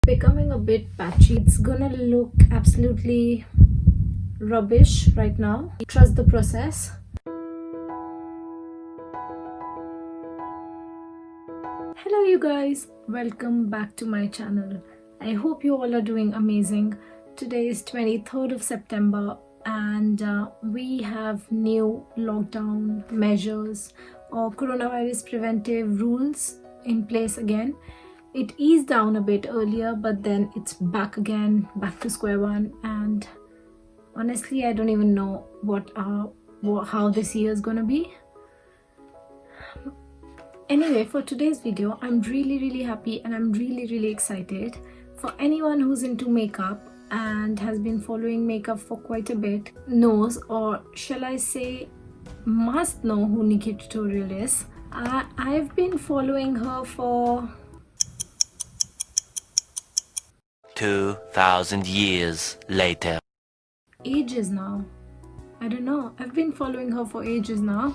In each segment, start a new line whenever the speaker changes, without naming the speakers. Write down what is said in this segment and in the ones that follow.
becoming a bit patchy. It's gonna look absolutely rubbish right now. Trust the process. Hello you guys, welcome back to my channel. I hope you all are doing amazing. Today is 23rd of September and we have new lockdown measures or coronavirus preventive rules in place again. It eased down a bit earlier, but then it's back again, back to square one, and honestly I don't even know how this year is gonna be. Anyway, for today's video, I'm really happy and I'm really excited. For anyone who's into makeup and has been following makeup for quite a bit, knows, or shall I say must know, who NIKKIE tutorial is. I've been following her for
2,000 years later.
Ages now. I don't know. I've been following her for ages now,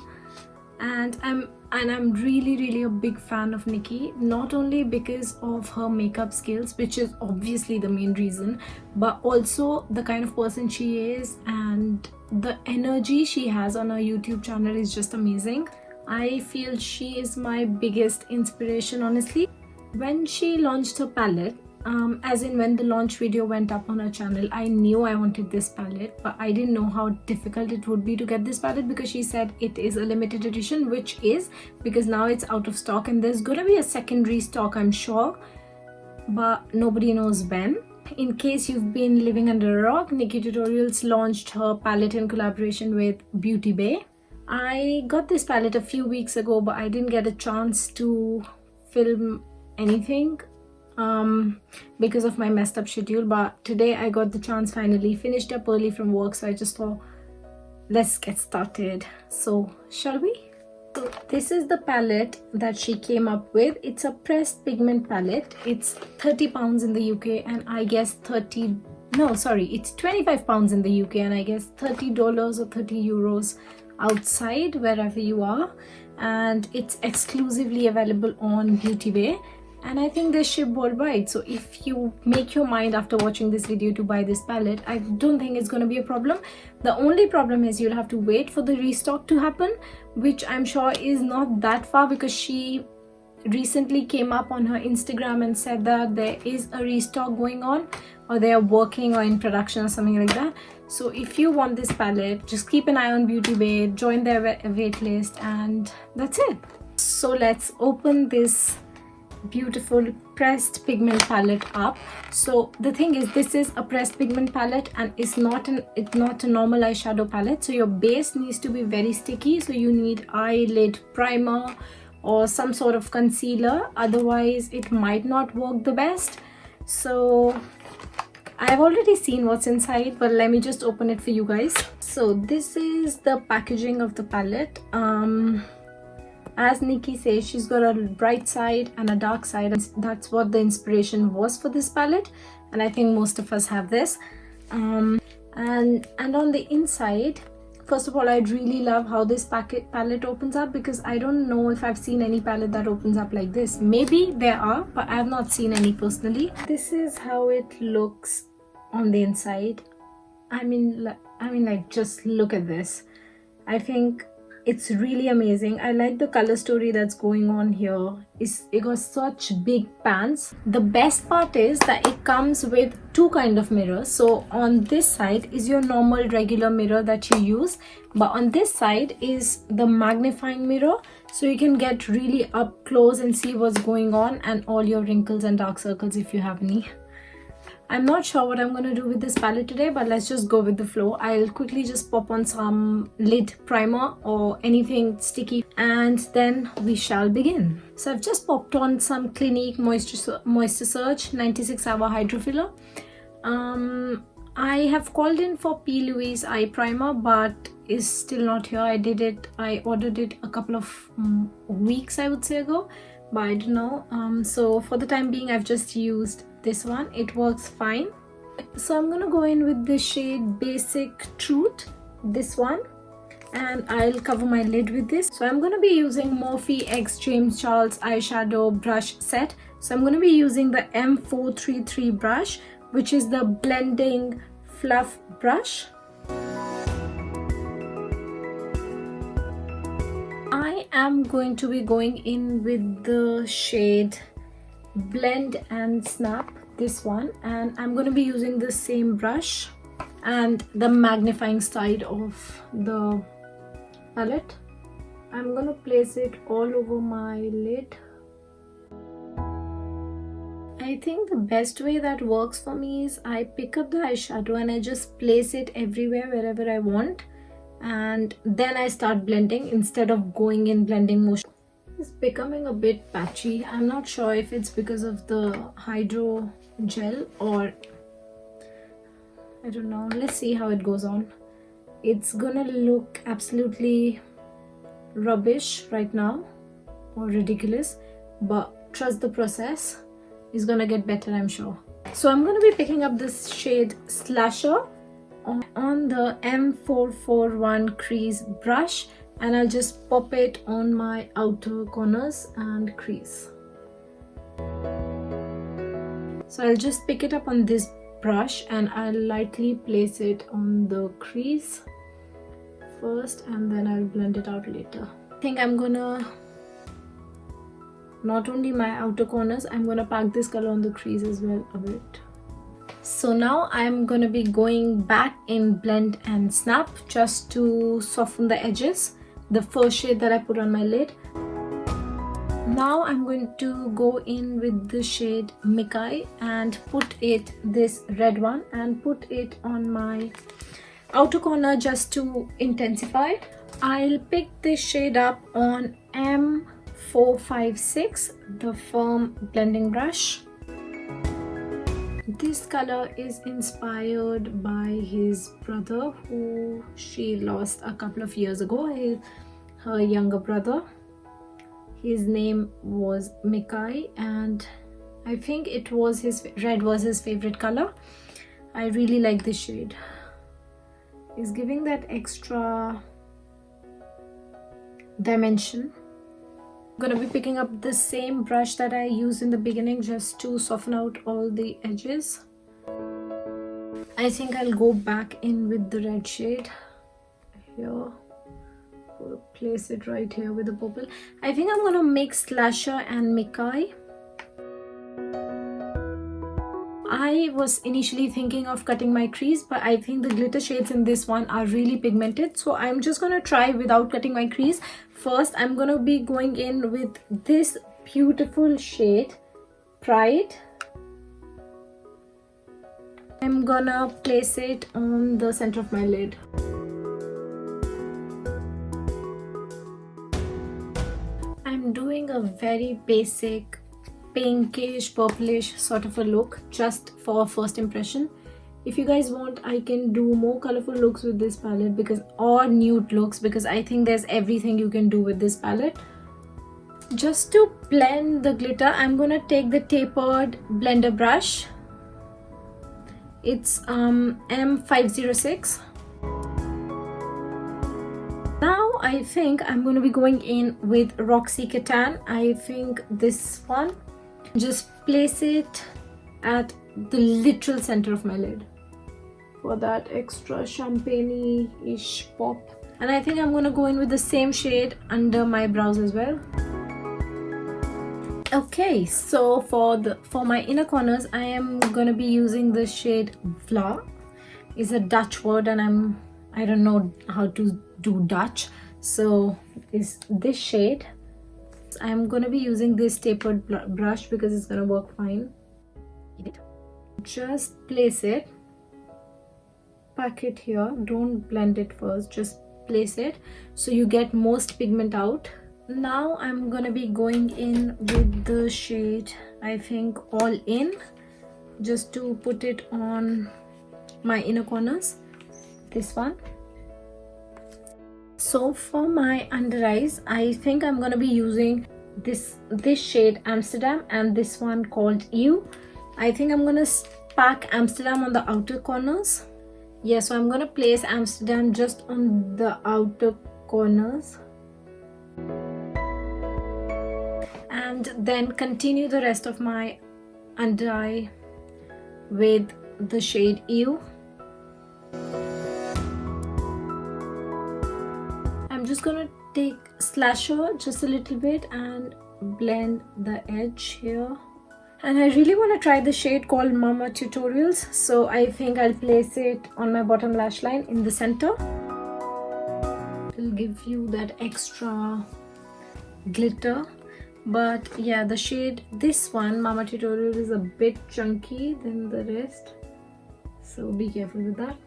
and I'm really a big fan of NIKKIE, not only because of her makeup skills, which is obviously the main reason, but also the kind of person she is and the energy she has on her YouTube channel is just amazing. I feel she is my biggest inspiration, honestly. When she launched her palette, as in when the launch video went up on her channel, I knew I wanted this palette, but I didn't know how difficult it would be to get this palette because she said it is a limited edition, which is, because now it's out of stock and there's gonna be a secondary stock, I'm sure, but nobody knows when. In case you've been living under a rock, NIKKIE Tutorials launched her palette in collaboration with Beauty Bay. I got this palette a few weeks ago, but I didn't get a chance to film anything because of my messed up schedule, but today I got the chance finally. Finished up early from work, so I just thought let's get started. So shall we? So this is the palette that she came up with. It's a pressed pigment palette. It's £30 in the UK and I guess it's 25 pounds in the UK and I guess $30 or 30 euros outside wherever you are, and it's exclusively available on Beauty Bay. And I think they ship worldwide, so if you make your mind after watching this video to buy this palette, I don't think it's going to be a problem. The only problem is you'll have to wait for the restock to happen, which I'm sure is not that far because she recently came up on her Instagram and said that there is a restock going on, or they are working or in production or something like that. So if you want this palette, just keep an eye on Beauty Bay, join their wait list, and that's it. So let's open this beautiful pressed pigment palette up. So the thing is, this is a pressed pigment palette and it's not a normal eyeshadow palette, so your base needs to be very sticky, so you need eyelid primer or some sort of concealer, otherwise it might not work the best. So I've already seen what's inside, but let me just open it for you guys. So this is the packaging of the palette. As NIKKIE says, she's got a bright side and a dark side, and that's what the inspiration was for this palette, and I think most of us have this. And on the inside, first of all, I really love how this palette opens up, because I don't know if I've seen any palette that opens up like this. Maybe there are, but I have not seen any personally. This is how it looks on the inside. I mean like just look at this. I think it's really amazing. I like the color story that's going on here. It got such big pans. The best part is that it comes with two kind of mirrors. So on this side is your normal regular mirror that you use, but on this side is the magnifying mirror, so you can get really up close and see what's going on and all your wrinkles and dark circles if you have any. I'm not sure what I'm going to do with this palette today, but let's just go with the flow. I'll quickly just pop on some lid primer or anything sticky, and then we shall begin. So I've just popped on some Clinique Moisture Surge 96-hour Hydro Filler. I have called in for P. Louise eye primer, but is still not here. I ordered it a couple of weeks, I would say, ago, but I don't know. So for the time being, I've just used this one. It works fine. So I'm gonna go in with the shade Basic Truth, this one, and I'll cover my lid with this. So I'm gonna be using Morphe X James Charles eyeshadow brush set. So I'm going to be using the M433 brush, which is the blending fluff brush. I am going to be going in with the shade Blend and Snap, this one, and I'm going to be using the same brush and the magnifying side of the palette. I'm going to place it all over my lid. I think the best way that works for me is I pick up the eyeshadow and I just place it everywhere wherever I want, and then I start blending instead of going in blending motion. It's becoming a bit patchy. I'm not sure if it's because of the hydro gel or I don't know. Let's see how it goes on. It's gonna look absolutely rubbish right now or ridiculous, but trust the process. Is gonna get better, I'm sure. So I'm gonna be picking up this shade Slasher on the M441 crease brush, and I'll just pop it on my outer corners and crease. So I'll just pick it up on this brush and I'll lightly place it on the crease first, and then I'll blend it out later. I think I'm gonna not only my outer corners, I'm gonna pack this color on the crease as well a bit. So now I'm gonna be going back in Blend and Snap just to soften the edges, the first shade that I put on my lid. Now I'm going to go in with the shade NIKKIE and put it, this red one, and put it on my outer corner just to intensify. I'll pick this shade up on M456, the firm blending brush. This color is inspired by his brother, who she lost a couple of years ago, her younger brother. His name was NIKKIE, and I think it was red was his favorite color. I really like this shade. It's giving that extra dimension. I'm gonna be picking up the same brush that I used in the beginning just to soften out all the edges. I think I'll go back in with the red shade here. Place it right here with the purple. I think I'm gonna mix Slasher and NIKKIE. I was initially thinking of cutting my crease, but I think the glitter shades in this one are really pigmented, so I'm just gonna try without cutting my crease. First, I'm gonna be going in with this beautiful shade Pride. I'm gonna place it on the center of my lid. I'm doing a very basic pinkish purplish sort of a look just for first impression. If you guys want, I can do more colorful looks with this palette, or nude looks, because I think there's everything you can do with this palette. Just to blend the glitter, I'm gonna take the tapered blender brush. It's M506. Now I think I'm going to be going in with Roxy Catan. I think this one. Just place it at the literal center of my lid for that extra champagne-ish pop. And I think I'm going to go in with the same shade under my brows as well. Okay, so for my inner corners, I am going to be using the shade Vla. It's a Dutch word and I don't know how to do Dutch, so it's this shade. I'm going to be using this tapered brush because it's going to work fine. Just place it, pack it here, don't blend it first, just place it so you get most pigment out. Now I'm gonna be going in with the shade, I think, All In, just to put it on my inner corners, this one. So for my under eyes, I think I'm gonna be using this shade Amsterdam and this one called You. I think I'm gonna pack Amsterdam on the outer corners. Yeah, so I'm gonna place Amsterdam just on the outer corners. And and then continue the rest of my under eye with the shade You. I'm just gonna take slasher just a little bit and blend the edge here. And I really want to try the shade called Mama Tutorials, so I think I'll place it on my bottom lash line in the center. It'll give you that extra glitter. But yeah, the shade, this one, Mama Tutorial, is a bit chunky than the rest, so be careful with that.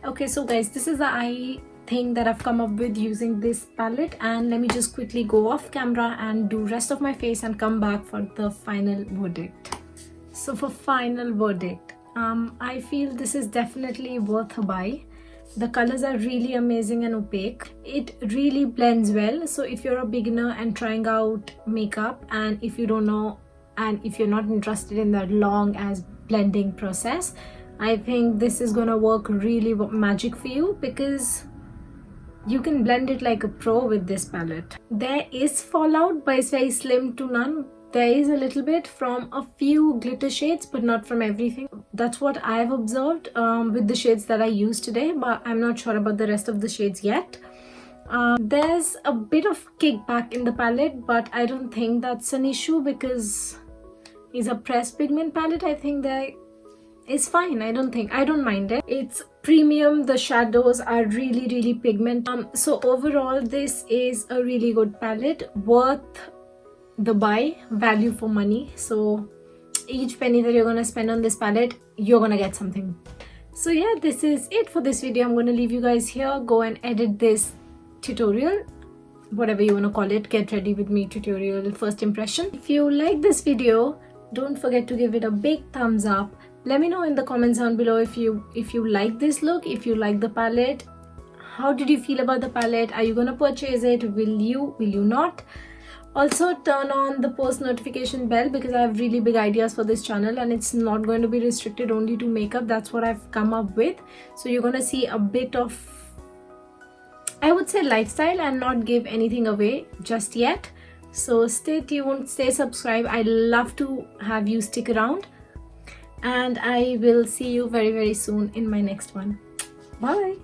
Okay, so guys, this is the eye thing that I've come up with using this palette, and let me just quickly go off camera and do rest of my face and come back for the final verdict. So for final verdict, I feel this is definitely worth a buy. The colors are really amazing and opaque. It really blends well. So if you're a beginner and trying out makeup, and if you don't know, and if you're not interested in that long as blending process, I think this is gonna work really magic for you, because you can blend it like a pro with this palette. There is fallout, but it's very slim to none. There is a little bit from a few glitter shades, but not from everything. That's what I've observed with the shades that I used today, but I'm not sure about the rest of the shades yet. There's a bit of kickback in the palette, but I don't think that's an issue because it's a pressed pigment palette. I think that is fine. I don't mind it. It's premium. The shadows are really pigment. So overall, this is a really good palette, worth the buy, value for money. So each penny that you're gonna spend on this palette, you're gonna get something. So yeah, this is it for this video. I'm gonna leave you guys here. Go and edit this tutorial, whatever you wanna call it, get ready with me tutorial first impression. If you like this video, don't forget to give it a big thumbs up. Let me know in the comments down below if you like this look, if you like the palette. How did you feel about the palette? Are you gonna purchase it? Will you not? Also turn on the post notification bell, because I have really big ideas for this channel and it's not going to be restricted only to makeup. That's what I've come up with. So you're gonna see a bit of, I would say, lifestyle, and not give anything away just yet. So stay tuned, stay subscribed. I love to have you stick around, and I will see you very soon in my next one. Bye.